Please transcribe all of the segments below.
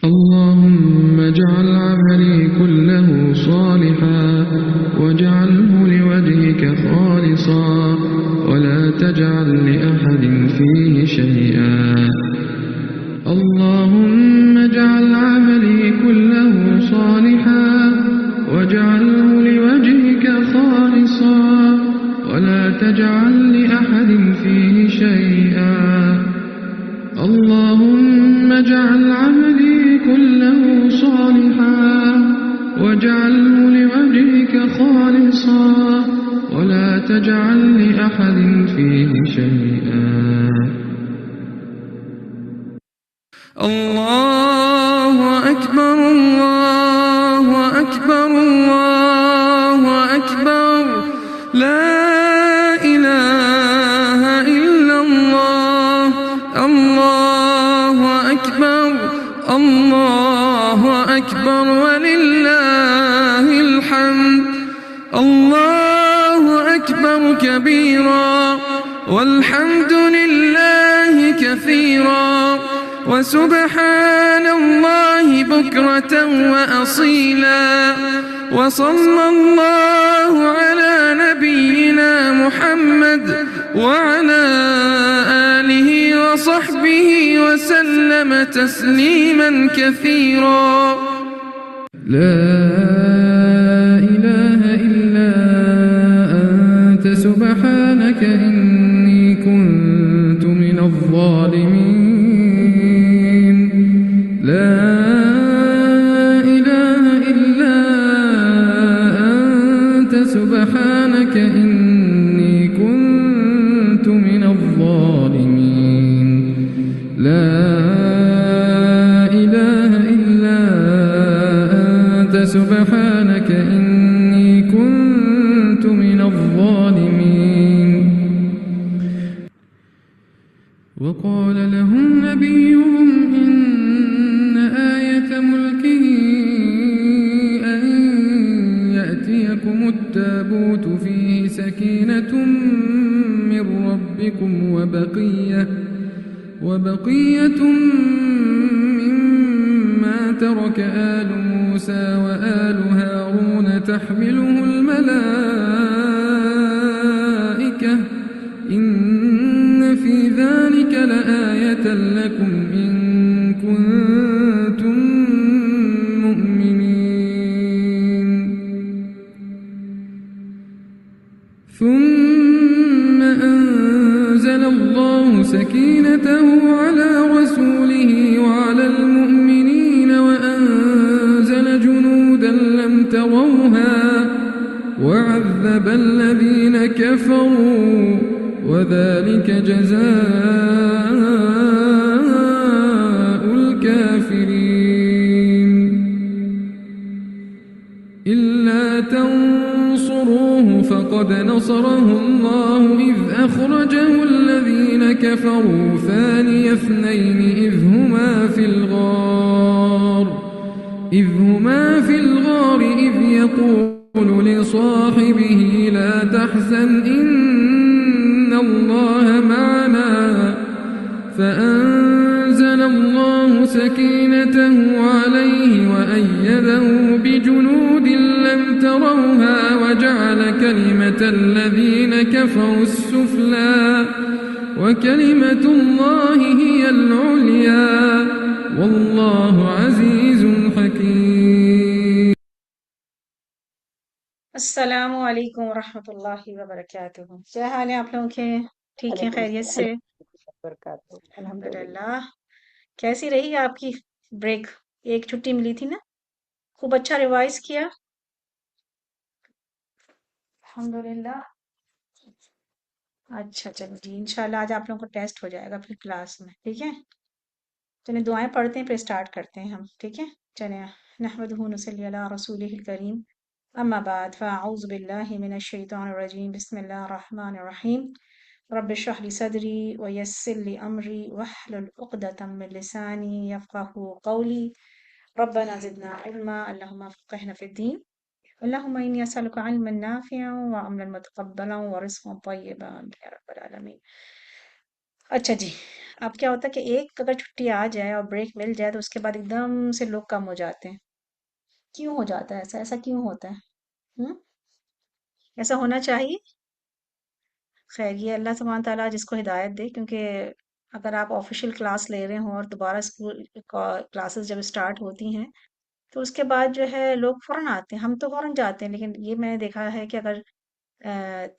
اللهم اجعل عملي كله صالحا واجعله لوجهك خالصا ولا تجعل لأحد فيه شيئا. اللهم اجعل عملي كله صالحا واجعله لوجهك خالصا ولا تجعل لأحد فيه شيئا. اللهم اجعل عملي كله صالحا واجعله لوجهك خالصا ولا تجعل لأحد فيه شيئا. الله أكبر الله أكبر الله أكبر لا إله إلا الله. الله أكبر الله أكبر ولله الحمد. الله أكبر كبيرا والحمد لله كثيرا وسبحان الله بكرة وأصيلا. وصلى الله على نبينا محمد وعلى آله وصحبه وسلم تسليما كثيرا. لا إله إلا أنت سبحانك إني كنت من الظالمين. لا إله إلا أنت سبحانك إني كنت من الظالمين. لا إله إلا أنت سبحانك إني كنت من الظالمين. وقال لهم نبيهم إن آية ملكه أن يأتيكم التابوت فيه سكينة من ربكم وبقية مما ترك آل موسى وآل هارون تحمله الملائكة إن في ذلك لآية لكم إن كنتم مؤمنين. ثم أنزل الله سكينته على رسوله وعلى المؤمنين وأنزل جنودا لم تروها وعذب الذين كفروا وذلك جزاء الكافرين. إلا تنصروه فقد نصره الله إذ أخرجه الذين كفروا ثاني اثنين إذ هما في الغار إذ يقول لصاحبه لا تحزن إن الله معنا فأنزل الله سكينته عليه وأيده بجنود لم تروها وجعل كلمة الذين كفروا السفلى وكلمة الله هي العليا والله عزيز حكيم. السلام علیکم ورحمۃ اللہ وبرکاتہ. کیا حال ہے آپ لوگوں کے؟ ٹھیک ہیں، خیریت سے؟ الحمدللہ. کیسی رہی آپ کی بریک؟ ایک چھٹی ملی تھی نا، خوب اچھا ریوائز کیا؟ الحمدللہ. اچھا چلو جی، انشاءاللہ آج آپ لوگوں کو ٹیسٹ ہو جائے گا پھر کلاس میں، ٹھیک ہے؟ چلیں دعائیں پڑھتے ہیں پھر اسٹارٹ کرتے ہیں ہم، ٹھیک ہے؟ چلیں نحمدہ ونصلی علی رسولہ الکریم. اما بعد فاعوذ باللہ من الشیطان الرجیم. بسم اللہ الرحمن الرحیم. رب اشرح لي صدري ويسر لي امری واحلل عقدة من لسانی يفقهوا قولی. ربنا زدنا علما اللهم فقهنا في الدين. اللهم إني أسألك علما نافعا وعملا متقبلا ورزقا طيبا يا رب العالمين. اچھا جی، اب کیا ہوتا ہے کہ ایک اگر چھٹی آ جائے اور بریک مل جائے تو اس کے بعد ایک دم سے لوگ کم ہو جاتے ہیں. کیوں ہو جاتا ہے ایسا؟ ایسا کیوں ہوتا ہے؟ ایسا ہونا چاہیے؟ خیر یہ اللہ سبحانہ تعالیٰ جس کو ہدایت دے، کیونکہ اگر آپ آفیشیل کلاس لے رہے ہوں اور دوبارہ اسکول کلاسز جب اسٹارٹ ہوتی ہیں تو اس کے بعد جو ہے لوگ فوراً آتے ہیں، ہم تو فوراً جاتے ہیں، لیکن یہ میں نے دیکھا ہے کہ اگر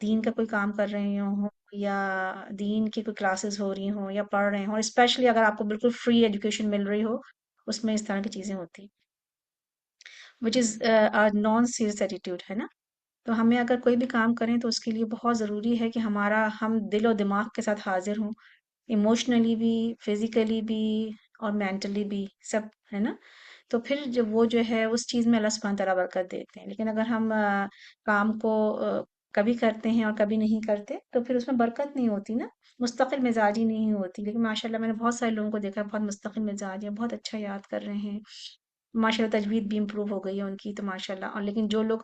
دین کا کوئی کام کر رہے ہوں یا دین کی کوئی کلاسز ہو رہی ہوں یا پڑھ رہے ہوں، اسپیشلی اگر آپ کو بالکل فری ایجوکیشن مل رہی ہو، اس میں اس طرح کی چیزیں ہوتی وچ از نان سیریس ایٹیٹیوڈ ہے نا. تو ہمیں اگر کوئی بھی کام کریں تو اس کے لیے بہت ضروری ہے کہ ہم دل و دماغ کے ساتھ حاضر ہوں، ایموشنلی بھی، فزیکلی بھی اور مینٹلی بھی، سب ہے نا. تو پھر جب وہ جو ہے اس چیز میں اللہ سبحانہ تعالیٰ برکت دیتے ہیں. لیکن اگر ہم کام کو کبھی کرتے ہیں اور کبھی نہیں کرتے تو پھر اس میں برکت نہیں ہوتی نا، مستقل مزاجی نہیں ہوتی. لیکن ماشاء اللہ میں نے بہت سارے لوگوں کو دیکھا ہے بہت مستقل مزاج ہے، بہت اچھا یاد کر رہے ہیں، ماشاء اللہ تجوید بھی امپروو ہو گئی ہے ان کی، تو ماشاء اللہ. اور لیکن جو لوگ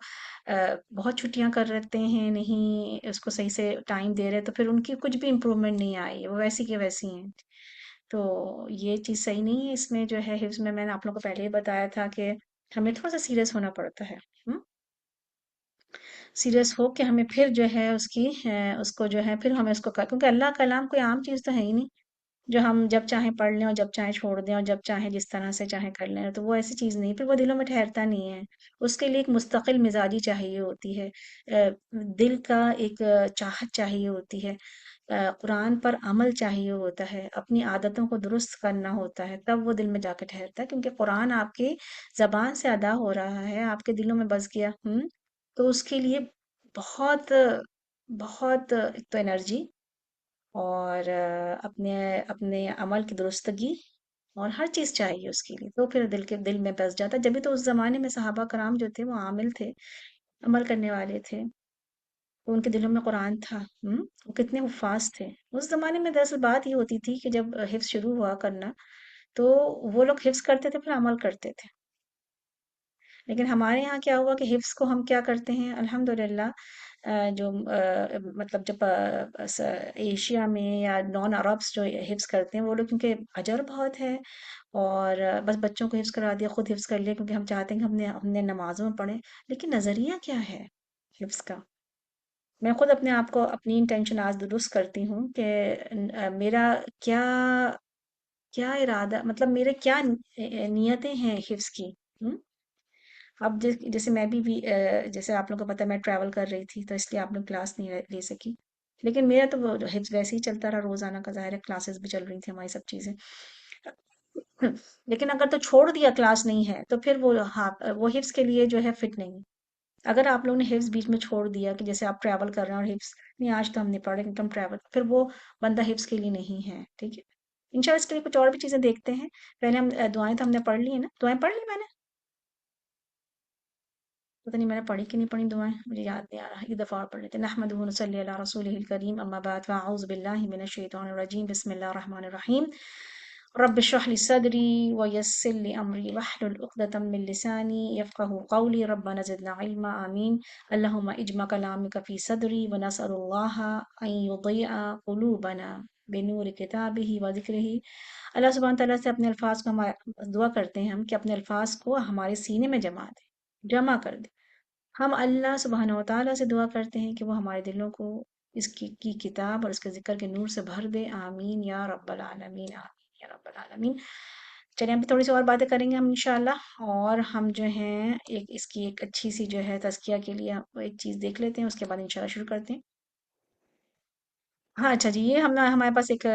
بہت چھٹیاں کر رہتے ہیں، نہیں اس کو صحیح سے ٹائم دے رہے، تو پھر ان کی کچھ بھی امپروومنٹ نہیں آئی، وہ ویسی کی ویسی ہیں. تو یہ چیز صحیح نہیں ہے. اس میں جو ہے حفظ میں نے آپ لوگوں کو پہلے ہی بتایا تھا کہ ہمیں تھوڑا سا سیریس ہونا پڑتا ہے. سیریس ہو کے ہمیں پھر جو ہے اس کو جو ہے پھر ہمیں اس کو کیونکہ اللہ کا کلام کوئی عام چیز تو ہے ہی نہیں جو ہم جب چاہیں پڑھ لیں اور جب چاہیں چھوڑ دیں اور جب چاہیں جس طرح سے چاہیں کر لیں. تو وہ ایسی چیز نہیں، پھر وہ دلوں میں ٹھہرتا نہیں ہے. اس کے لیے ایک مستقل مزاجی چاہیے ہوتی ہے، دل کا ایک چاہت چاہیے ہوتی ہے، قرآن پر عمل چاہیے ہوتا ہے، اپنی عادتوں کو درست کرنا ہوتا ہے، تب وہ دل میں جا کے ٹھہرتا ہے. کیونکہ قرآن آپ کی زبان سے ادا ہو رہا ہے، آپ کے دلوں میں بس گیا تو اس کے لیے بہت بہت ایک تو انرجی اور اپنے اپنے عمل کی درستگی اور ہر چیز چاہیے اس کے لیے. تو پھر دل میں بس جاتا ہے. جبھی تو اس زمانے میں صحابہ کرام جو تھے وہ عامل تھے، عمل کرنے والے تھے، تو ان کے دلوں میں قرآن تھا. وہ کتنے حفاظ تھے اس زمانے میں. دراصل بات یہ ہوتی تھی کہ جب حفظ شروع ہوا کرنا تو وہ لوگ حفظ کرتے تھے پھر عمل کرتے تھے. لیکن ہمارے یہاں کیا ہوا کہ حفظ کو ہم کیا کرتے ہیں الحمدللہ، جو مطلب جب ایشیا میں یا نان عربس جو حفظ کرتے ہیں وہ لوگ کیونکہ اجر بہت ہے اور بس بچوں کو حفظ کرا دیا، خود حفظ کر لیا کیونکہ ہم چاہتے ہیں کہ ہم نے نمازوں میں پڑھیں. لیکن نظریہ کیا ہے حفظ کا؟ میں خود اپنے آپ کو اپنی انٹینشن آج درست کرتی ہوں کہ میرا کیا کیا ارادہ، مطلب میرے کیا نیتیں ہیں حفظ کی. اب جیسے میں بھی جیسے آپ لوگوں کو پتا ہے میں ٹریول کر رہی تھی تو اس لیے آپ لوگ کلاس نہیں لے سکی. لیکن میرا تو وہ حفظ ویسے ہی چلتا رہا روزانہ کا، ظاہر ہے کلاسز بھی چل رہی تھی ہماری سب چیزیں. لیکن اگر تو چھوڑ دیا کلاس نہیں ہے تو پھر وہ حفظ کے لیے جو ہے فٹ نہیں. اگر آپ لوگوں نے حفظ بیچ میں چھوڑ دیا کہ جیسے آپ ٹریول کر رہے ہیں اور حفظ نہیں آج تو ہم نے پڑھا کیونکہ ہم ٹریول، پھر وہ بندہ حفظ کے لیے نہیں ہے. ٹھیک ہے انشاءاللہ اس کے لیے کچھ اور بھی چیزیں دیکھتے ہیں. پہلے ہم دعائیں تو ہم نے پڑھ لی ہیں نا، دعائیں پڑھ لی میں نے، پتہ نہیں میں نے پڑھی کہ نہیں پڑھی دعائیں، مجھے یاد نہیں آ رہا. ایک دفعہ اور پڑھ لیتے ہیں. نحمدہ و نصلی علی رسولہ الکریم، اما بعد فاعوذ باللہ من الشیطان الرجیم، بسم اللہ الرحمن الرحیم. رب اشرح لي صدري ويسر لي امري واحلل عقدة من لساني يفقهوا قولي. ربنا زدنا علما آمين. اللهم اجمع كلامك في صدري ونسأل الله ان يضيع قلوبنا بنور كتابه وذكره. اللہ سبحانہ تعالیٰ سے اپنے الفاظ کو دعا کرتے ہیں ہم کہ اپنے الفاظ کو ہمارے سینے میں جمع کر دے. ہم اللہ سبحانہ و تعالیٰ سے دعا کرتے ہیں کہ وہ ہمارے دلوں کو اس کی کتاب اور اس کے ذکر کے نور سے بھر دے. آمین یا رب العالمین، آمین یا رب العالمین. چلیں ابھی تھوڑی سی اور باتیں کریں گے ہم انشاءاللہ، اور ہم جو ہیں اس کی ایک اچھی سی جو ہے تزکیہ کے لیے ایک چیز دیکھ لیتے ہیں، اس کے بعد انشاءاللہ شروع کرتے ہیں. ہاں اچھا جی، یہ ہمارے پاس ایک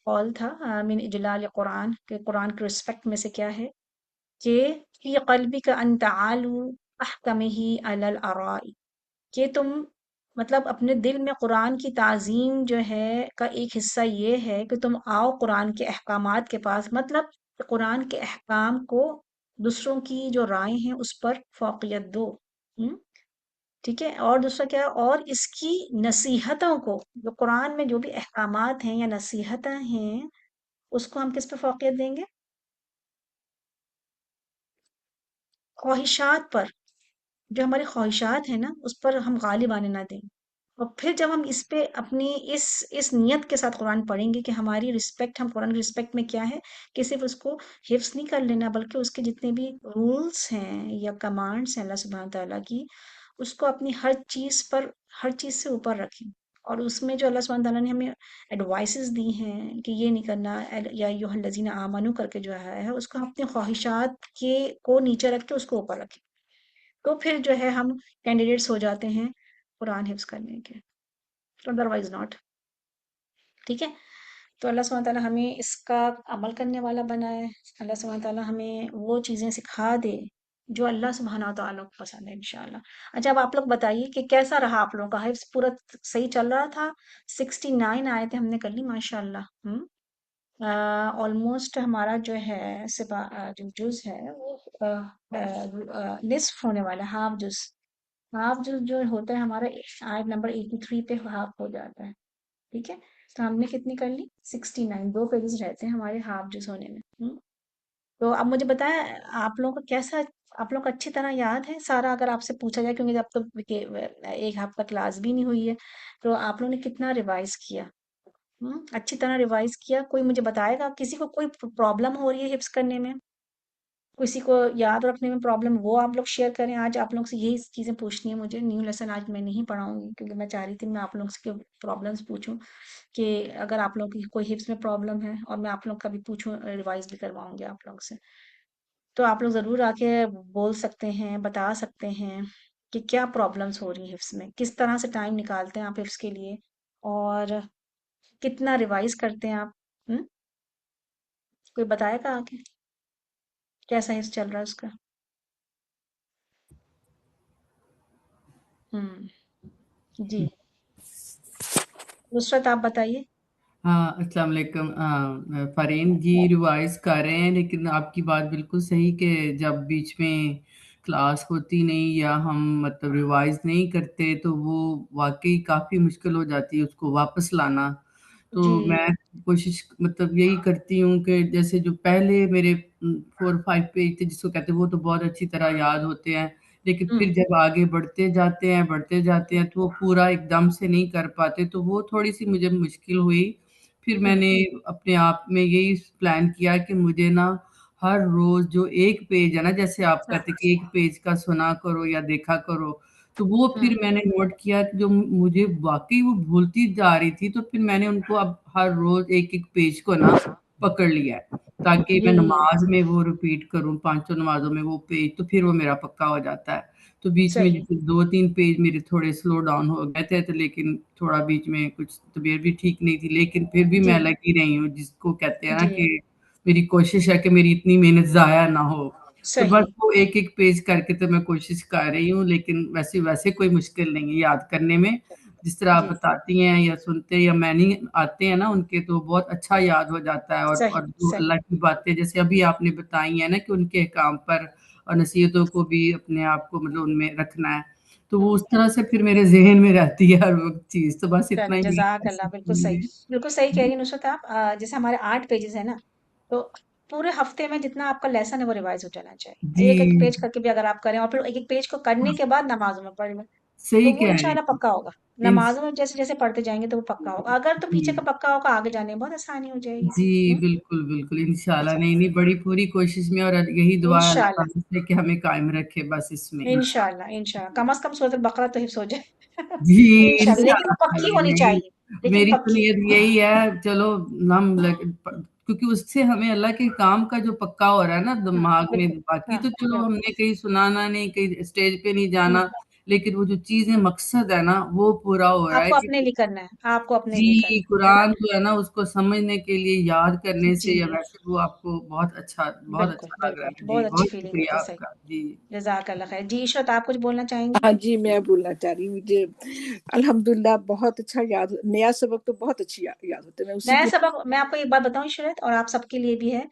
قول تھا من اجلال قرآن، کہ قرآن کے رسپیکٹ میں سے کیا ہے کہ فی قلبک ان تعالوا احکمہ علی الاراء، کہ تم مطلب اپنے دل میں قرآن کی تعظیم جو ہے کا ایک حصہ یہ ہے کہ تم آؤ قرآن کے احکامات کے پاس، مطلب قرآن کے احکام کو دوسروں کی جو رائے ہیں اس پر فوقیت دو. ٹھیک ہے. اور دوسرا کیا، اور اس کی نصیحتوں کو، جو قرآن میں جو بھی احکامات ہیں یا نصیحتیں ہیں اس کو ہم کس پہ فوقیت دیں گے؟ خواہشات پر. جو ہماری خواہشات ہیں نا اس پر ہم غالب آنے نہ دیں. اور پھر جب ہم اس پہ اپنی اس نیت کے ساتھ قرآن پڑھیں گے کہ ہماری رسپیکٹ، ہم قرآن کی رسپیکٹ میں کیا ہے کہ صرف اس کو حفظ نہیں کر لینا، بلکہ اس کے جتنے بھی رولس ہیں یا کمانڈس ہیں اللہ سبحانہ تعالیٰ کی، اس کو اپنی ہر چیز سے اوپر رکھیں۔ اور اس میں جو اللہ سبحانہ تعالیٰ نے ہمیں ایڈوائسز دی ہیں کہ یہ نہیں کرنا، یا ایھا الذین آمنو کر کے جو ہے اس کو اپنی خواہشات کے کو نیچے رکھ کے اس کو اوپر رکھیں، تو پھر جو ہے ہم کینڈیڈیٹس ہو جاتے ہیں قرآن حفظ کرنے کے، ادروائز ناٹ۔ ٹھیک ہے، تو اللہ سبحانہ تعالیٰ ہمیں اس کا عمل کرنے والا بنائے، اللہ سبحانہ تعالیٰ ہمیں وہ چیزیں سکھا دے جو اللہ سبحانہ تعالیٰ کو پسند ہے انشاءاللہ۔ اچھا، اب آپ لوگ بتائیے کہ کیسا رہا آپ لوگوں کا حفظ؟ پورا صحیح چل رہا تھا؟ 69 آیتیں ہم نے کر لی ماشاء اللہ۔ آلموسٹ ہمارا جو ہے جو جز ہے وہ نصف ہونے والا ہے، ہاف جز جو ہوتا ہے ہمارا آیت نمبر 83 پہ ہاف ہو جاتا ہے۔ ٹھیک ہے، تو ہم نے کتنی کر لی؟ 69، 2 پیجز رہتے ہیں ہمارے ہاف جز ہونے میں۔ تو اب مجھے بتائیں آپ لوگوں کا کیسا، آپ لوگوں کو اچھی طرح یاد ہے سارا؟ اگر آپ سے پوچھا جائے، کیونکہ اب تو ایک ہفتہ کلاس بھی نہیں ہوئی ہے، تو آپ لوگوں نے کتنا ریوائز کیا؟ اچھی طرح ریوائز کیا؟ کوئی مجھے بتائے گا کسی کو کوئی پرابلم ہو رہی ہے حفظ کرنے میں، کسی کو یاد رکھنے میں پرابلم، وہ آپ لوگ شیئر کریں۔ آج آپ لوگ سے یہی چیزیں پوچھنی ہے مجھے، نیو لیسن آج میں نہیں پڑھاؤں گی، کیونکہ میں چاہ رہی تھی میں آپ لوگ سے پرابلمس پوچھوں، کہ اگر آپ لوگ کی کوئی حفظ میں پرابلم ہے، اور میں آپ لوگ کا بھی پوچھوں، ریوائز بھی کرواؤں گی آپ لوگ سے، تو آپ لوگ ضرور آ کے بول سکتے ہیں، بتا سکتے ہیں کہ کیا پرابلمس ہو رہی ہیں حفظ میں، کس طرح سے ٹائم نکالتے ہیں آپ حفظ کے لیے، اور کتنا ریوائز کرتے ہیں آپ۔ کوئی بتائے گا آ کے کیسا حفظ چل رہا ہے اس کا؟ جی نصرت آپ بتائیے۔ ہاں، السلام علیکم۔ فرین جی ریوائز کر رہے ہیں، لیکن آپ کی بات بالکل صحیح کہ جب بیچ میں کلاس ہوتی نہیں یا ہم مطلب ریوائز نہیں کرتے تو وہ واقعی کافی مشکل ہو جاتی ہے اس کو واپس لانا۔ تو جی میں کوشش مطلب یہی کرتی ہوں کہ جیسے جو پہلے میرے 4-5 پیج تھے جس کو کہتے ہیں، وہ تو بہت اچھی طرح یاد ہوتے ہیں، لیکن ہوں پھر جب آگے بڑھتے جاتے ہیں تو وہ پورا ایک دم سے نہیں کر پاتے، تو وہ تھوڑی سی مجھے مشکل ہوئی۔ پھر میں ہوں نے اپنے آپ میں یہی پلان کیا کہ مجھے نا ہر روز جو ایک پیج ہے نا، جیسے آپ ہاں کہتے کہ ایک پیج کا سنا کرو یا دیکھا کرو، تو وہ ہوں پھر میں نے نوٹ کیا کہ جو مجھے واقعی وہ بھولتی جا رہی تھی، تو پھر میں نے ان کو اب ہر روز ایک ایک پیج کو نا پکڑ لیا ہے، تاکہ میں جی نماز میں وہ ریپیٹ کروں، 5 نمازوں میں وہ پیج، تو پھر وہ میرا پکا ہو جاتا ہے۔ تو بیچ میں صحیح جیسے 2-3 پیج میرے تھوڑے سلو ڈاؤن ہو گئے تھے، تو لیکن تھوڑا بیچ میں کچھ طبیعت بھی ٹھیک نہیں تھی، لیکن پھر بھی جی میں لگی رہی ہوں، جس کو کہتے ہیں نا جی کہ میری کوشش ہے کہ میری اتنی محنت ضائع نہ ہو۔ تو بس صحیح وہ ایک ایک پیج کر کے تو میں کوشش کر رہی ہوں، لیکن ویسے کوئی مشکل نہیں ہے یاد کرنے میں، جس طرح آپ جی بتاتی ہیں یا سنتے یا میں نہیں آتے ہیں نا ان کے، تو بہت اچھا یاد ہو جاتا ہے۔ اور صحیح جو صحیح اللہ کی باتیں جیسے ابھی آپ نے بتائی ہیں نا کہ ان کے احکام پر اور نصیحتوں کو بھی اپنے آپ کو مطلب ان میں رکھنا ہے، تو وہ اس طرح سے پھر میرے ذہن میں رہتی ہے ہر وقت چیز، تو بس اتنا ہی جزاک اللہ، بالکل صحیح کہہ رہی ہیں نصرت آپ۔ جیسے ہمارے 8 پیجز ہیں نا، تو پورے ہفتے میں جتنا آپ کا لیسن ہے وہ ریوائز ہو جانا چاہیے، جی ایک ایک پیج کر کے بھی اگر آپ کریں، اور پھر ایک ایک پیج کو کرنے کے بعد نمازوں میں پڑھ لیں، تو صحیح وہ کہہ رہے انشاءاللہ ہیں پکا ہوگا۔ ان نمازوں میں جیسے جیسے پڑھتے جائیں گے تو وہ پکا ہوگا، اگر تو پیچھے جی کا پکا ہوگا آگے جانے میں بہت آسانی ہو جائے گی۔ جی بالکل انشاءاللہ، نہیں نہیں، بڑی پوری کوشش میں، اور یہی دعا ہے اللہ انشاءاللہ تعالیٰ سے کہ ہمیں قائم رکھے بس اس میں انشاءاللہ۔ انشاءاللہ کم از کم سورۃ البقرہ تو حفظ ہو جائے جی انشاءاللہ، لیکن وہ انشاءاللہ پکی ہونی یہی چاہیے، لیکن میری تو پکی۔ نیت یہی ہے، چلو ہم کیونکہ اس سے ہمیں اللہ کے کام کا جو پکا ہو رہا ہے نا ہاں دماغ میں، بالکل، باقی ہاں تو چلو ہم بالکل۔ نے کہیں سنانا نہیں، کہیں اسٹیج پہ نہیں ہوں، جانا، لیکن وہ جو چیزیں مقصد ہے نا وہ پورا ہو رہا آپ ہے کو کہ اپنے لیے کرنا ہے، آپ کو اپنے لیے جی کرنا ہے نا؟ قرآن جو ہے نا اس کو سمجھنے کے لیے، یاد کرنے سے، جی یا ویسے وہ آپ کو بہت اچھا بالکل لگ رہا بالکل، ہے۔ جی بہت اچھی بہت فیلنگ شکریہ ہوتی ہے، آپ کا۔ صحیح، جی جزاک اللہ خیر۔ جی عشرت آپ کچھ بولنا چاہیں گی؟ ہاں جی، میں بولنا چاہ رہی ہوں، مجھے الحمدللہ بہت اچھا یاد، نیا سبق تو بہت اچھی یاد ہوتا ہے، میں اسی نیا کے سبق میں آپ کو ایک بات بتاؤں عشرت، اور آپ سب کے لیے بھی ہے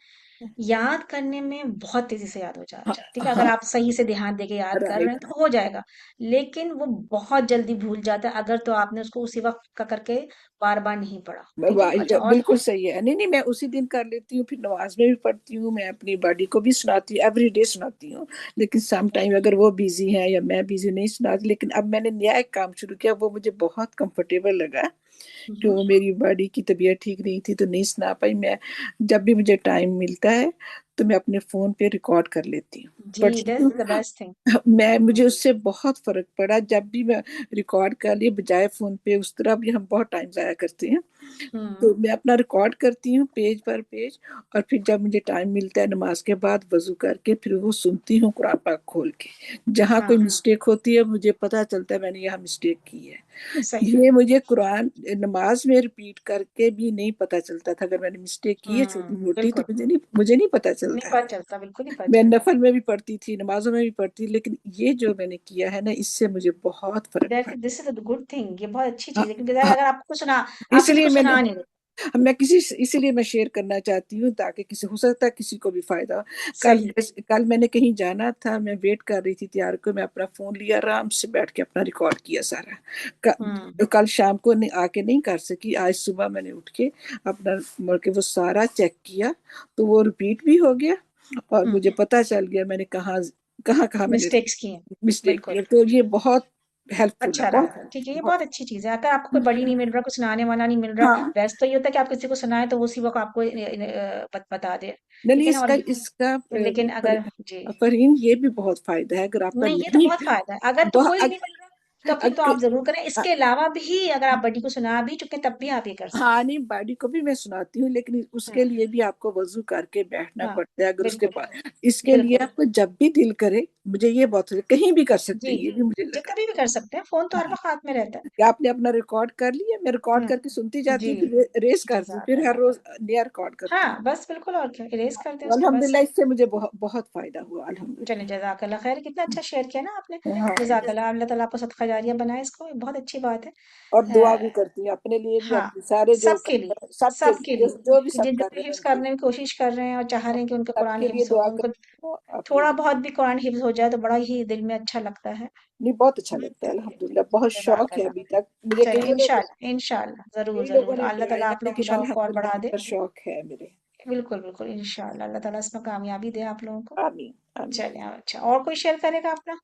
یاد کرنے میں بہت تیزی سے یاد ہو جاتا ہاں ہے، ٹھیک ہے، اگر ہاں آپ صحیح سے دھیان دے کے یاد کر رہے ہیں رائٹ تو ہو جائے گا، لیکن وہ بہت جلدی بھول جاتا ہے اگر تو آپ نے اس کو اسی وقت کا کر کے بار بار نہیں پڑھا، ٹھیک ہے، اچھا اور بالکل صحیح ہے. نہیں نہیں میں اسی دن کر لیتی ہوں، پھر نماز میں بھی پڑھتی ہوں، میں اپنی باڈی کو بھی سناتی ہوں، ایوری ڈے سناتی ہوں. لیکن سم ٹائم اگر وہ بیزی ہیں یا میں بیزی نہیں سناتی. لیکن اب میں نے نیا ایک کام شروع کیا، وہ مجھے بہت کمفرٹیبل لگا. ہوں، جو میری باڈی کی طبیعت ٹھیک نہیں تھی تو نہیں سنا پائی، میں جب بھی مجھے ٹائم ملتا ہے تو میں اپنے فون پہ ریکارڈ کر لیتی ہوں، جی پڑھتی دیٹس ہوں. The best thing. مجھے اس سے بہت فرق پڑا. جب بھی میں ریکارڈ کر لیے بجائے فون پہ، اس طرح بھی ہم بہت ٹائم ضائع کرتے ہیں، تو ہوں، میں اپنا ریکارڈ کرتی ہوں پیج پر پیج. اور پھر جب مجھے ٹائم ملتا ہے نماز کے بعد وضو کر کے پھر وہ سنتی ہوں قرآن پاک کھول کے. جہاں ہاں کوئی مسٹیک ہوتی ہے مجھے پتہ چلتا ہے میں نے یہاں مسٹیک کی ہے. صحیح. یہ مجھے قرآن نماز میں ریپیٹ کر کے بھی نہیں پتہ چلتا تھا. اگر میں نے مسٹیک کی ہے چھوٹی موٹی تو بالکل مجھے نہیں پتہ نہیں چلتا. پتہ چلتا، بالکل نہیں پتہ میں چلتا. نفل میں بھی پڑھتی تھی، نمازوں میں بھی پڑھتی، لیکن یہ جو میں نے کیا ہے نا اس سے مجھے بہت فرق پڑا. دس از اے گڈ تھنگ، یہ بہت اچھی ہاں چیز ہے کیونکہ ہاں، اگر آپ کو سنا، آپ اس کسی لیے کو میں نے سنا نہیں رہے. اسی لیے میں شیئر کرنا چاہتی ہوں تاکہ کسی ہو سکتا ہے کسی کو بھی فائدہ ہو. صحیح. کل میں نے کہیں جانا تھا، میں ویٹ کر رہی تھی تیار کو، میں اپنا فون لیا آرام سے بیٹھ کے اپنا ریکارڈ کیا سارا. کل شام کو آ کے نہیں کر سکی، آج صبح میں نے اٹھ کے اپنا مڑ کے وہ سارا چیک کیا تو وہ ریپیٹ بھی ہو گیا اور مجھے پتہ چل گیا میں نے کہاں کہاں میں نے مسٹیکس کی ہیں. مسٹیک بالکل کیا. تو یہ بہت ہیلپ فل ہے، اچھا بہت رہا. ٹھیک ہے، یہ بہت. بہت اچھی چیز ہے. اگر آپ کو کوئی بڑی نہیں مل رہا، کچھ سنانے والا نہیں مل رہا، ہاں ویسے تو یہ ہوتا ہے کہ آپ کسی کو سنائیں تو وہ اسی وقت آپ کو بتا دے، نہیں ٹھیک نہیں، ہے نا. اور اس کا لیکن اگر جی فرہین یہ بھی بہت فائدہ ہے اگر آپ کا نہیں، یہ تو نہیں. بہت فائدہ ہے. اگر تو کوئی نہیں مل رہا تو پھر تو آپ ضرور کریں. اس کے علاوہ بھی اگر آپ بڈی کو سنا بھی چکے تب بھی آپ یہ کر ہاں سکتے نہیں باڈی کو بھی میں سناتی ہوں، لیکن اس ہیں. کے لیے بھی آپ کو وضو کر کے بیٹھنا ہاں پڑتا ہے. اگر اس کے بالکل پاس اس کے لیے بالکل. آپ کو جب بھی دل کرے، مجھے یہ بہت کہیں بھی کر سکتے جی ہیں، یہ بھی مجھے جی لگا. کبھی بھی کر سکتے ہیں، فون تو ہر ہاں وقت ہاتھ میں رہتا کہ آپ نے اپنا ریکارڈ کر لیا، میں ہے. ریکارڈ کر کے سنتی جاتی جی ہوں، پھر ریس کرتی ہوں، جزاک پھر ہر اللہ. روز نیا ریکارڈ ہاں کرتی ہوں. بس بالکل، اور کیا اریز کر دیں اس کو بس. الحمدللہ اس سے مجھے بہت بہت فائدہ ہوا چلیں الحمدللہ. جزاک اللہ خیر. کتنا اچھا شیئر کیا نا آپ نے. ہاں جزاک اللہ. اللہ تعالیٰ آپ کو صدقہ جاریہ بنائے اس کو، بہت اچھی بات ہے. اور دعا بھی کرتی ہوں اپنے لیے بھی، ہاں اپنے سارے جو سب کے لیے، سب کے سب کے لیے لیے جو بھی کہ سب جو کر رہے بھی ہیں حفظ ان کے کرنے کی کوشش کر رہے ہیں اور چاہ رہے ہیں کہ ان کا سب قرآن کے لیے حفظ ہو، دعا ان کو کرتی ہوں اپنے تھوڑا لیے. بہت بھی قرآن حفظ ہو جائے تو بڑا ہی دل میں اچھا لگتا ہے. نہیں بہت اچھا لگتا ہے الحمدللہ. بہت جزاک شوق ہے اللہ. ابھی تک مجھے. چلیں انشاءاللہ انشاءاللہ ضرور کئی لوگوں ضرور نے اللہ تعالیٰ بلایا آپ لوگوں کے لیکن شوق کو اور الحمدللہ بڑھا دے. پر شوق ہے میرے. بالکل بالکل انشاءاللہ اللہ تعالیٰ اس میں کامیابی دے آپ لوگوں کو. آمین آمین. چلیں اچھا، اور کوئی شیئر کرے گا اپنا؟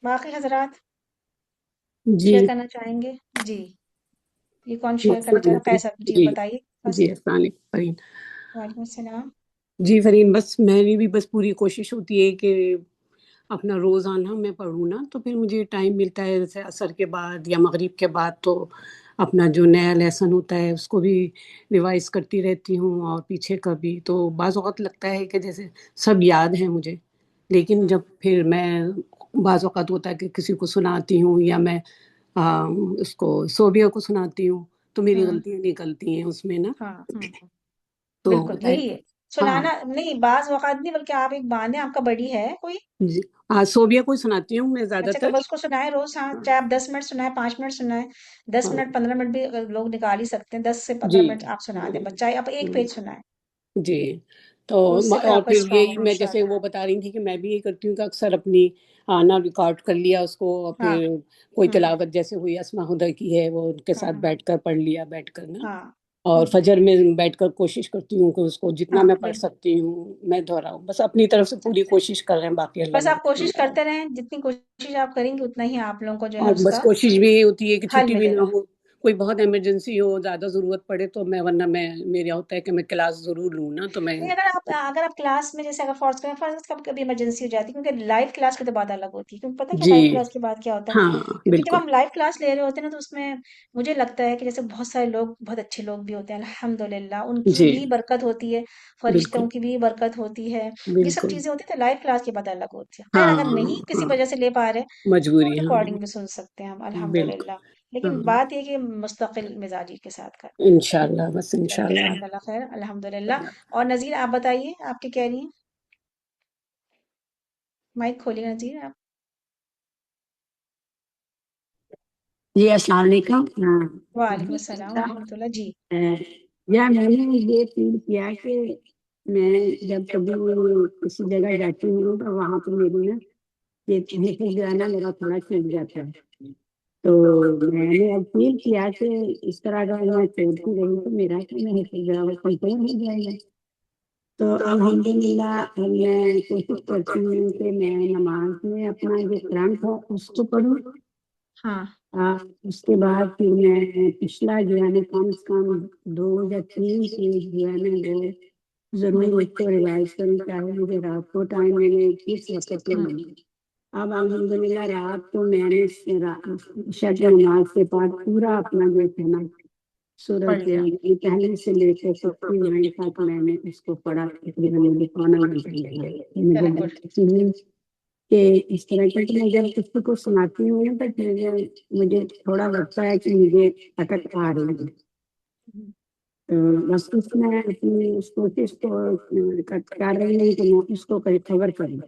باقی حضرات جی شیئر کرنا چاہیں گے؟ جی یہ کون شیئر کرنا السلام چاہ رہا ہے؟ علیکم. فیصل جی جی بتائیے جی فسٹ. السلام علیکم فرین. وعلیکم السلام. جی فرین، بس میری بھی بس پوری کوشش ہوتی ہے کہ اپنا روزانہ میں پڑھوں نا، تو پھر مجھے ٹائم ملتا ہے جیسے عصر کے بعد یا مغرب کے بعد، تو اپنا جو نیا لیسن ہوتا ہے اس کو بھی ریوائز کرتی رہتی ہوں اور پیچھے کا بھی. تو بعض اوقات لگتا ہے کہ جیسے سب یاد ہیں مجھے، لیکن جب پھر میں بعض اوقات ہوتا ہے کہ کسی کو سناتی ہوں یا میں اس کو صوبیہ کو سناتی ہوں تو میری ہوں غلطیاں نکلتی ہیں اس میں نا. ہاں تو بالکل ہوتا ہے یہی ہے. کہ ہاں سنانا نہیں بعض اوقات نہیں، بلکہ آپ ایک باندھ ہیں، آپ کا بڑی ہے کوئی. جی ہاں صوبیہ کو سناتی ہوں میں زیادہ اچھا تو تر. بس کو سنائے روز. ہاں چاہے آپ 10 منٹ سنائے، 5 منٹ سنائے، دس ہاں منٹ 15 منٹ بھی اگر لوگ نکال ہی سکتے ہیں، 10 سے 15 منٹ جی آپ سنا دیں، ہوں، بس چاہے آپ ایک ہوں، پیج سنائیں جی. تو تو اس سے پھر اور آپ کا پھر اسٹرانگ یہی ہوگا میں جیسے انشاءاللہ. وہ بتا رہی تھی کہ میں بھی یہ کرتی ہوں کہ اکثر اپنی آنا ریکارڈ کر لیا اس کو، اور ہاں پھر کوئی ہوں تلاوت جیسے ہوئی اسماء خدا کی ہے وہ ان کے ساتھ ہاں بیٹھ کر پڑھ لیا بیٹھ کر نا. ہاں اور ہوں فجر میں بیٹھ کر کوشش کرتی ہوں کہ اس کو جتنا ہاں میں پڑھ بالکل. سکتی ہوں میں دہراؤں. بس اپنی طرف سے پوری کوشش کر رہے ہیں، باقی اللہ بس آپ مدد کوشش کرتا ہے. کرتے رہیں، جتنی کوشش آپ کریں گے اتنا ہی آپ لوگوں کو جو ہے اور اس بس کا کوشش بھی یہ ہوتی ہے کہ حل چھٹی بھی ملے نہ گا. ہو، کوئی بہت ایمرجنسی ہو، زیادہ ضرورت پڑے تو میں، ورنہ میں میرا ہوتا ہے کہ میں کلاس ضرور لوں نا تو میں. نہیں اگر آپ کلاس میں جیسے اگر فرض کریں کبھی کبھی ایمرجنسی ہو جاتی ہے، کیونکہ لائیو کلاس کی تو بات الگ ہوتی ہے. کیونکہ پتہ ہے کیا جی لائیو کلاس کی بات کیا ہوتا ہے؟ ہاں کیونکہ جب بالکل. ہم لائیو کلاس لے رہے ہوتے ہیں نا تو اس میں مجھے لگتا ہے کہ جیسے بہت سارے لوگ بہت اچھے لوگ بھی ہوتے ہیں الحمدللہ، ان کی جی بھی برکت ہوتی ہے، بالکل فرشتوں کی بھی برکت ہوتی ہے. یہ سب بالکل. چیزیں ہوتی ہیں تو لائیو کلاس کی بات الگ ہوتی ہے. خیر اگر ہاں نہیں کسی ہاں وجہ سے لے پا رہے تو مجبوری، ہاں ریکارڈنگ بھی سن سکتے ہیں ہم بالکل. الحمدللہ. لیکن ہاں بات یہ کہ مستقل مزاجی کے ساتھ کرنا ہے. انشاءاللہ، بس چلیں انشاءاللہ. جزاک اللہ خیر الحمدللہ. اور نذیر آپ بتائیے، آپ کی کہہ رہی ہیں، مائک کھولیے نذیر آپ. جی السلام علیکم. وعلیکم السلام ورحمۃ اللہ. جی یا میں نے یہ فیل کیا کہ میں جب کبھی کسی جگہ جاتی ہوں تو وہاں پہ میری نا یہ حفظ جو ہے نا میرا تھوڑا چھوٹ جاتا ہے، تو میں نے اب فیل کیا کہ اس طرح اگر میں چھوڑتی رہی تو میرا میں حفظ جو ہے وہ کمپلیٹ ہو جائے گا۔ تو الحمدللہ اب میں کوشش کرتی ہوں کہ میں نماز میں اپنا جو قرآن تھا اس کو پڑھوں، ہاں اس کے بعد پھر میں پچھلا جو ہے نا کم سے کم 2 یا 3 چیز جو ہے نا وہ ضرور اس کو ریوائز کروں، چاہے مجھے رات کو ٹائم ملے کس وقت پہ ملے۔ اب الحمدللہ رات کو میں نے عشاء کی نماز کے بعد پورا اپنا جو ہے نا پڑھ سورت لیا۔ پہلے سے لے کے 59 تک میں نے اس کو پڑھا، تقریباً مجھے پونا گھنٹہ لگا۔ مجھے ویری گڈ۔ بہت خوشی ہوئی کہ اس طرح کی میں جب کسی کو سناتی ہوں نا تو مجھے تھوڑا لگتا ہے کہ مجھے اٹک آ رہی ہے، تو بس اس میں اپنی اس کوشش کو کر رہی ہوں کہ میں اس کو کور کروں۔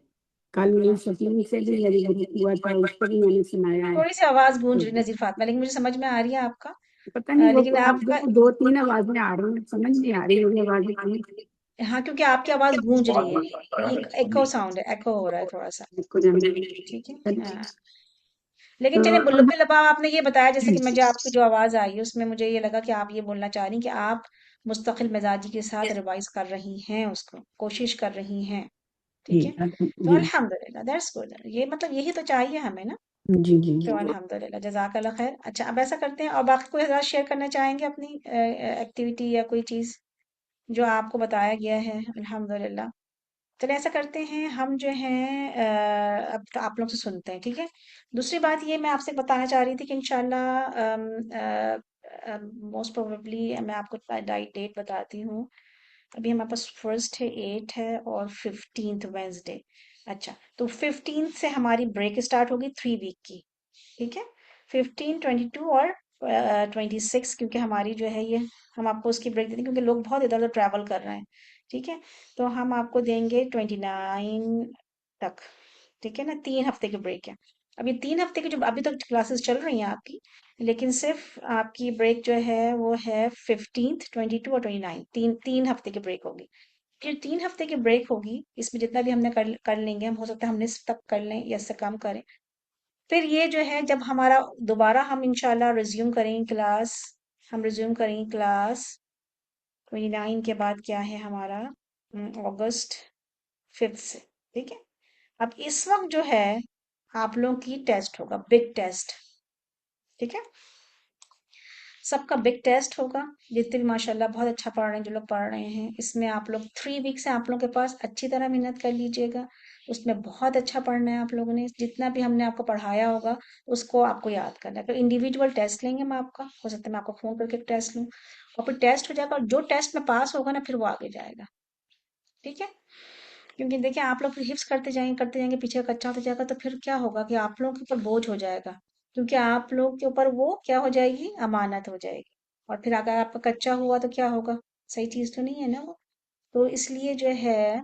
کل میں سپلنگ سے بھی میری ہوا تھا، اس کو بھی میں نے سنایا ہے۔ تھوڑی سی آواز گونج رہی نذیر فاطمہ، لیکن مجھے سمجھ میں آ رہی ہے آپ کا، پتہ نہیں وہ لیکن آپ کا 2-3 آوازیں آ رہی ہیں، سمجھ نہیں آ رہی ہوگی آوازیں۔ ہاں کیونکہ آپ کی آواز گونج رہی ہے، ایکو ساؤنڈ ہے، ایکو ہو رہا ہے تھوڑا سا، ٹھیک ہے ہاں۔ لیکن چلے بلب لبا آپ نے یہ بتایا جیسے کہ مجھے آپ کی جو آواز آئی ہے اس میں مجھے یہ لگا کہ آپ یہ بولنا چاہ رہی ہیں کہ آپ مستقل مزاجی کے ساتھ ریوائز کر رہی ہیں، اس کو کوشش کر رہی ہیں، ٹھیک ہے، تو الحمدللہ دیٹس گڈ، یہ مطلب یہی تو چاہیے ہمیں نا، تو الحمدللہ جزاک اللہ خیر۔ اچھا اب ایسا کرتے ہیں، اور باقی کوئی حضرات شیئر کرنا چاہیں گے اپنی ایکٹیویٹی یا کوئی چیز جو آپ کو بتایا گیا ہے؟ الحمدللہ چلے ایسا کرتے ہیں ہم جو ہیں اب تو آپ لوگ سے سنتے ہیں، ٹھیک ہے۔ دوسری بات یہ میں آپ سے بتانا چاہ رہی تھی کہ انشاءاللہ موسٹ پروبیبلی میں آپ کو ڈیٹ بتاتی ہوں، ابھی ہمارے پاس 1 ہے، 8 ہے اور 15 وینسڈے۔ اچھا تو 15 سے ہماری بریک اسٹارٹ ہوگی 3 ویک کی، ٹھیک ہے، 15، 22 اور 26، کیونکہ ہماری جو ہے یہ ہم آپ کو اس کی بریک دیں گے کیونکہ لوگ بہت ادھر ادھر ٹریول کر رہے ہیں، ٹھیک ہے، تو ہم آپ کو دیں گے 29 تک، ٹھیک ہے نا، 3 ہفتے کی بریک ہے۔ اب یہ 3 ہفتے کی جو ابھی تک کلاسز چل رہی ہیں آپ کی، لیکن صرف آپ کی بریک جو ہے وہ ہے 15، 22 اور 29، تین ہفتے کی بریک ہوگی۔ پھر 3 ہفتے کی بریک ہوگی، اس میں جتنا بھی ہم نے کر لیں گے، ہم ہو سکتا ہے ہم نصف تک کر لیں یا اس سے کم کریں۔ پھر یہ جو ہے جب ہمارا دوبارہ ہم انشاءاللہ ریزیوم کریں کلاس، ہم ریزیوم کریں کلاس 29 کے بعد کیا ہے ہمارا اگست 5 سے، ٹھیک ہے۔ اب اس وقت جو ہے آپ لوگوں کی ٹیسٹ ہوگا، بگ ٹیسٹ، ٹھیک ہے، سب کا بگ ٹیسٹ ہوگا، جتنے بھی ماشاءاللہ بہت اچھا پڑھ رہے ہیں جو لوگ پڑھ رہے ہیں، اس میں آپ لوگ 3 ویک سے آپ لوگوں کے پاس اچھی طرح محنت کر لیجئے گا، اس میں بہت اچھا پڑھنا ہے آپ لوگوں نے، جتنا بھی ہم نے آپ کو پڑھایا ہوگا اس کو آپ کو یاد کرنا ہے۔ پھر انڈیویجول ٹیسٹ لیں گے ہم آپ کا، ہو سکتا ہے میں آپ کو فون کر کے ٹیسٹ لوں، اور پھر ٹیسٹ ہو جائے گا، اور جو ٹیسٹ میں پاس ہوگا نا پھر وہ آگے جائے گا، ٹھیک ہے، کیونکہ دیکھیں آپ لوگ حفظ کرتے جائیں گے پیچھے کچا ہوتا جائے گا تو پھر کیا ہوگا کہ آپ لوگوں کے اوپر بوجھ ہو جائے گا، کیونکہ آپ لوگ کے اوپر وہ کیا ہو جائے گی، امانت ہو جائے گی، اور پھر اگر آپ کا کچا ہوا تو کیا ہوگا، صحیح چیز تو نہیں ہے نا وہ، تو اس لیے جو ہے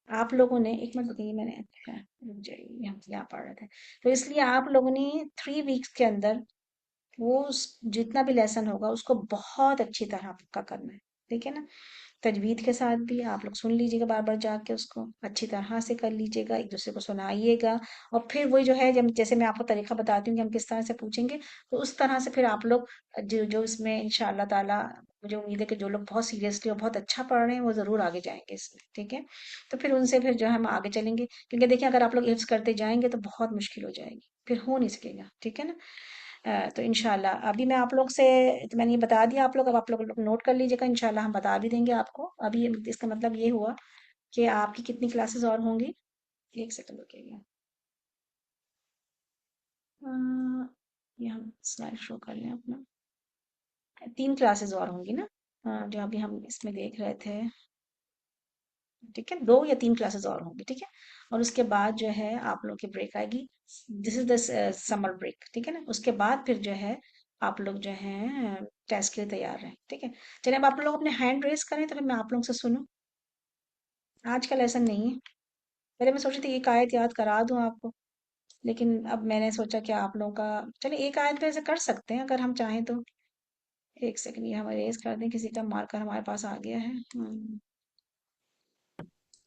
آپ لوگوں نے 1 منٹ بتائیے، میں نے رک جائیے ہم یہاں پڑھ رہے تھے، تو اس لیے آپ لوگوں نے 3 ویکس کے اندر وہ جتنا بھی لیسن ہوگا اس کو بہت اچھی طرح کا کرنا ہے، ٹھیک ہے نا، تجوید کے ساتھ بھی آپ لوگ سن لیجیے گا بار بار جا کے، اس کو اچھی طرح سے کر لیجیے گا، ایک دوسرے کو سنائیے گا، اور پھر وہی جو ہے جیسے میں آپ کو طریقہ بتاتی ہوں کہ ہم کس طرح سے پوچھیں گے، تو اس طرح سے پھر آپ لوگ جو اس میں انشاءاللہ تعالیٰ مجھے امید ہے کہ جو لوگ بہت سیریسلی اور بہت اچھا پڑھ رہے ہیں وہ ضرور آگے جائیں گے اس میں، ٹھیک ہے، تو پھر ان سے پھر جو ہے ہم آگے چلیں گے، کیونکہ دیکھیں اگر آپ لوگ حفظ کرتے جائیں گے تو بہت مشکل ہو جائے گی، پھر ہو نہیں سکے گا، ٹھیک ہے نا، تو انشاءاللہ ابھی میں آپ لوگ سے میں نے یہ بتا دیا آپ لوگ، اب آپ لوگ نوٹ کر لیجیے گا، انشاءاللہ ہم بتا بھی دیں گے آپ کو، ابھی اس کا مطلب یہ ہوا کہ آپ کی کتنی کلاسز اور ہوں گی، 1 سیکنڈ رکیے گا، یہ ہم سلائڈ شو کر لیں اپنا، 3 کلاسز اور ہوں گی نا، جو ابھی ہم اس میں دیکھ رہے تھے، ٹھیک ہے، 2 یا 3 کلاسز اور ہوں گی، ٹھیک ہے، اور اس کے بعد جو ہے آپ لوگ کی بریک آئے گی، دس از دا سمر بریک، ٹھیک ہے نا، اس کے بعد پھر جو ہے آپ لوگ جو ہیں ٹیسٹ کے لیے تیار رہیں، ٹھیک ہے، چلیں اب آپ لوگ اپنے ہینڈ ریز کریں تو پھر میں آپ لوگ سے سنوں، آج کا لیسن نہیں ہے، پہلے میں سوچی تھی ایک آیت یاد کرا دوں آپ کو، لیکن اب میں نے سوچا کہ آپ لوگوں کا چلے ایک آیت پہ سے کر سکتے ہیں اگر ہم چاہیں تو، 1 سیکنڈ یہ ہم ریز کر دیں، کسی کا مارکر ہمارے پاس آ گیا ہے،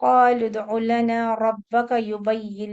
قالوا ادع لنا ربك يبين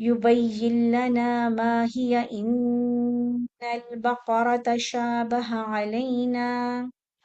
يبين لنا ما هي إن البقرة تشابه علينا.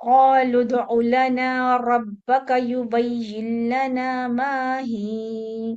قالوا ادع لنا ربك يبين لنا ما هي।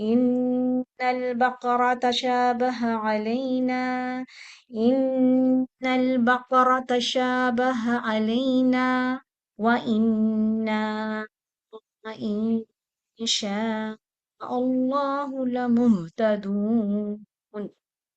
إن البقرة تشابه علينا إن البقرة تشابه علينا وإنا إن شاء الله لمهتدون।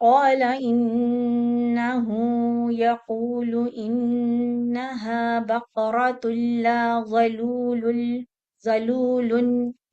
قال إنه يقول إنها بقرة لا ظلول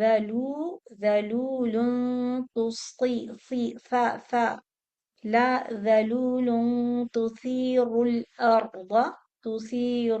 ذلول ثا لا ذلول تثير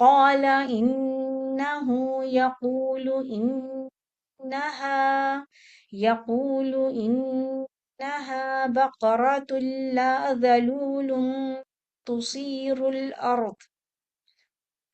قال إنه يقول إنها بقرة لا ذلول تثير الأرض।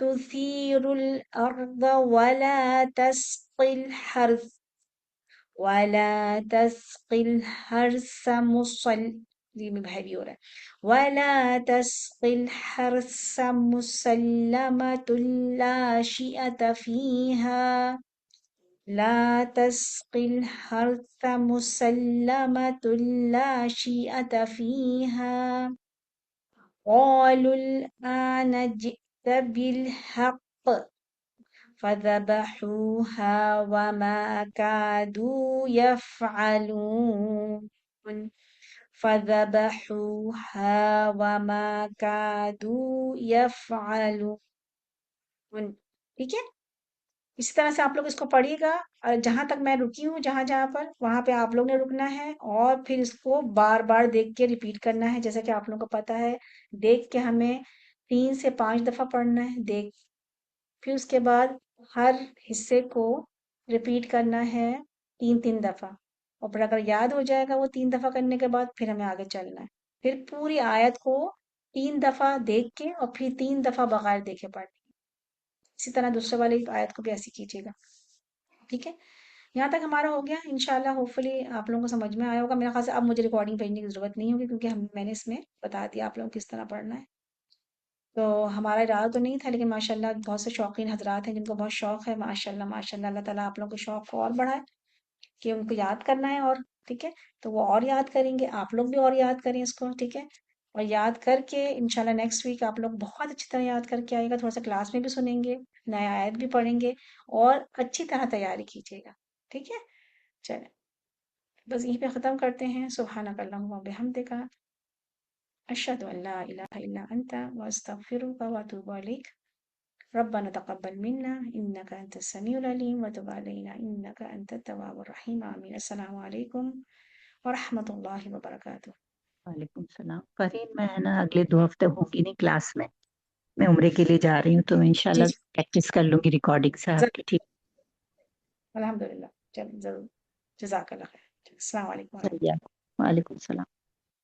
تثير الأرض ولا تسقي الحرث یہ بھی بھائی بھی ہو رہا ہے ولا تسقي الحرث مسلمة لا شيئة فيها لا تسقي الحرث مسلمة لا شيئة فيها قالوا الآن جئت بالحق فذبحوها وما كادوا يفعلون فذبحوها وما كادوا يفعلون ٹھیک ہے. اسی طرح سے آپ لوگ اس کو پڑھیے گا اور جہاں تک میں رکی ہوں جہاں جہاں پر وہاں پہ آپ لوگ نے رکنا ہے اور پھر اس کو بار بار دیکھ کے ریپیٹ کرنا ہے جیسا کہ آپ لوگوں کو پتا ہے. دیکھ کے ہمیں 3 سے 5 دفعہ پڑھنا ہے دیکھ. پھر اس کے بعد ہر حصے کو ریپیٹ کرنا ہے 3 دفعہ اور پھر اگر یاد ہو جائے گا وہ 3 دفعہ کرنے کے بعد پھر ہمیں آگے چلنا ہے. پھر پوری آیت کو 3 دفعہ دیکھ کے اور پھر 3 دفعہ بغیر دیکھے پڑھنا. اسی طرح دوسرے والی آیت کو بھی ایسی کیجیے گا. ٹھیک ہے. یہاں تک ہمارا ہو گیا انشاءاللہ. ہوپ فلی آپ لوگوں کو سمجھ میں آیا ہوگا. میرے خیال سے اب مجھے ریکارڈنگ بھیجنے کی ضرورت نہیں ہوگی کیونکہ میں نے اس میں بتا دیا آپ لوگوں کو کس طرح پڑھنا ہے. تو ہمارا ارادہ تو نہیں تھا لیکن ماشاءاللہ بہت سے شوقین حضرات ہیں جن کو بہت شوق ہے. ماشاءاللہ ماشاءاللہ اللہ تعالیٰ آپ لوگوں کے شوق کو اور بڑھائے کہ ان کو یاد کرنا ہے. اور ٹھیک ہے تو وہ اور یاد کریں گے. آپ لوگ بھی اور یاد کریں اس کو. ٹھیک ہے. اور یاد کر کے انشاءاللہ نیکسٹ ویک آپ لوگ بہت اچھی طرح یاد کر کے آئے گا. تھوڑا سا کلاس میں بھی سنیں گے, نئے آیت بھی پڑھیں گے اور اچھی طرح تیاری کیجیے گا. ٹھیک ہے. چلیں بس یہیں پہ ختم کرتے ہیں. سبحانک اللہم و بحمدک اشہد ان لا الہ الا انت واستغفرک واتوب الیک. ربنا تقبل منا انك انت السميع العليم وتب علينا انك انت التواب الرحيم. آمين. السلام علیکم ورحمۃ اللہ وبرکاتہ. وعلیکم السلام. فرین میں ہے نا اگلے 2 ہفتے ہوں گی نہیں کلاس میں عمرے کے لیے جا رہی ہوں تو میں جی انشاءاللہ جی پریکٹس کر لوں گی ریکارڈنگ سے آپ کی. ٹھیک الحمدللہ. چلیں ضرور. جزاک اللہ خیر. السلام علیکم ہے. ورحمۃ اللہ. وعلیکم السلام.